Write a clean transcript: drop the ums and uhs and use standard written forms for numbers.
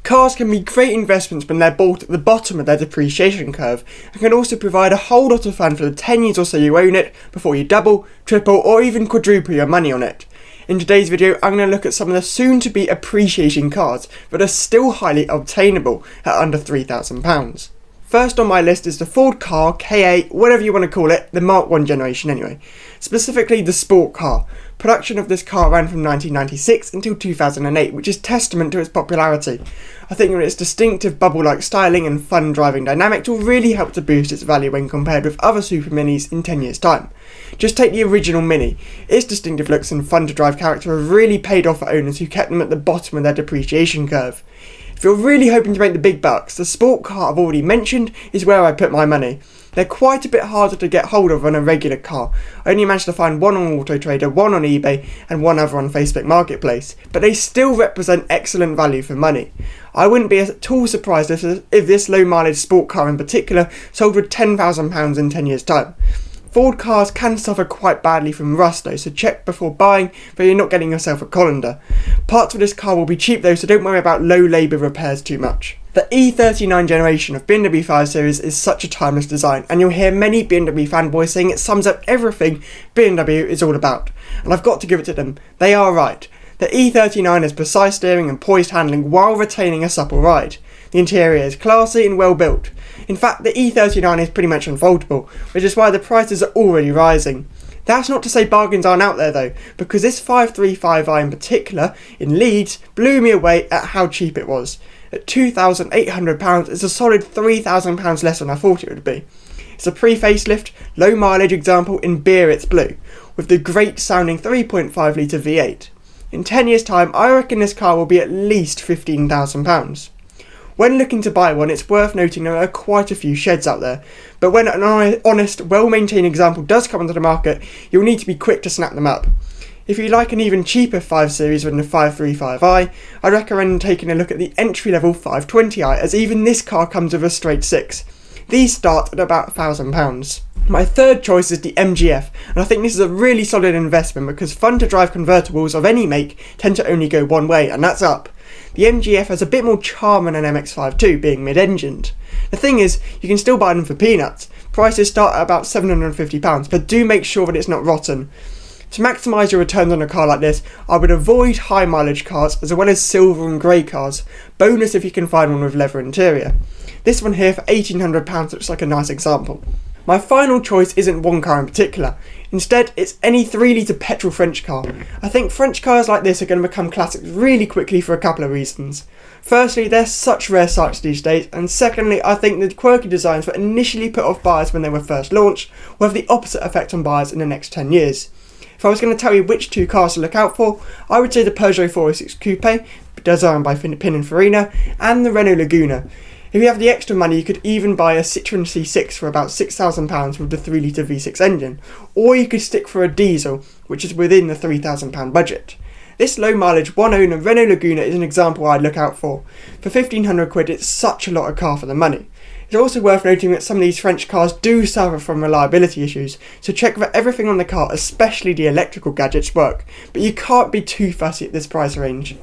Cars can be great investments when they're bought at the bottom of their depreciation curve, and can also provide a whole lot of fun for the 10 years or so you own it before you double, triple or even quadruple your money on it. In today's video, I'm going to look at some of the soon to be appreciating cars that are still highly obtainable at under £3,000. First on my list is the Ford car, Ka, whatever you want to call it, the Mark 1 generation anyway. Specifically the sport car. Production of this car ran from 1996 until 2008, which is testament to its popularity. I think that its distinctive bubble-like styling and fun driving dynamics will really help to boost its value when compared with other super minis in 10 years time. Just take the original Mini. Its distinctive looks and fun to drive character have really paid off for owners who kept them at the bottom of their depreciation curve. If you're really hoping to make the big bucks, the sport car I've already mentioned is where I put my money. They're quite a bit harder to get hold of than a regular car. I only managed to find one on Auto Trader, one on eBay and one other on Facebook Marketplace, but they still represent excellent value for money. I wouldn't be at all surprised if this low mileage sport car in particular sold for £10,000 in 10 years time. Ford cars can suffer quite badly from rust though, so check before buying that you're not getting yourself a colander. Parts for this car will be cheap though, so don't worry about low labour repairs too much. The E39 generation of BMW 5 Series is such a timeless design, and you'll hear many BMW fanboys saying it sums up everything BMW is all about. And I've got to give it to them, they are right. The E39 has precise steering and poised handling while retaining a supple ride. The interior is classy and well built. In fact, the E39 is pretty much unfoldable, which is why the prices are already rising. That's not to say bargains aren't out there though, because this 535i in particular, in Leeds, blew me away at how cheap it was. At £2,800, it's a solid £3,000 less than I thought it would be. It's a pre-facelift, low mileage example in Beer Blue, with the great sounding 3.5 litre V8. In 10 years time, I reckon this car will be at least £15,000. When looking to buy one, it's worth noting there are quite a few sheds out there, but when an honest, well-maintained example does come onto the market, you'll need to be quick to snap them up. If you like an even cheaper 5 Series than the 535i, I recommend taking a look at the entry-level 520i, as even this car comes with a straight 6. These start at about £1,000. My third choice is the MGF, and I think this is a really solid investment because fun-to-drive convertibles of any make tend to only go one way, and that's up. The MGF has a bit more charm than an MX-5 too, being mid-engined. The thing is, you can still buy them for peanuts. Prices start at about £750, but do make sure that it's not rotten. To maximise your returns on a car like this, I would avoid high mileage cars as well as silver and grey cars. Bonus if you can find one with leather interior. This one here for £1,800 looks like a nice example. My final choice isn't one car in particular. Instead, it's any 3 litre petrol French car. I think French cars like this are going to become classics really quickly for a couple of reasons. Firstly, they're such rare sights these days, and secondly, I think the quirky designs that initially put off buyers when they were first launched will have the opposite effect on buyers in the next 10 years. If I was going to tell you which two cars to look out for, I would say the Peugeot 406 Coupe, designed by Pininfarina, and the Renault Laguna. If you have the extra money, you could even buy a Citroën C6 for about £6,000 with the 3 litre V6 engine, or you could stick for a diesel, which is within the £3,000 budget. This low mileage one owner Renault Laguna is an example I'd look out for. For £1,500 it's such a lot of car for the money. It's also worth noting that some of these French cars do suffer from reliability issues, so check that everything on the car, especially the electrical gadgets, work, but you can't be too fussy at this price range.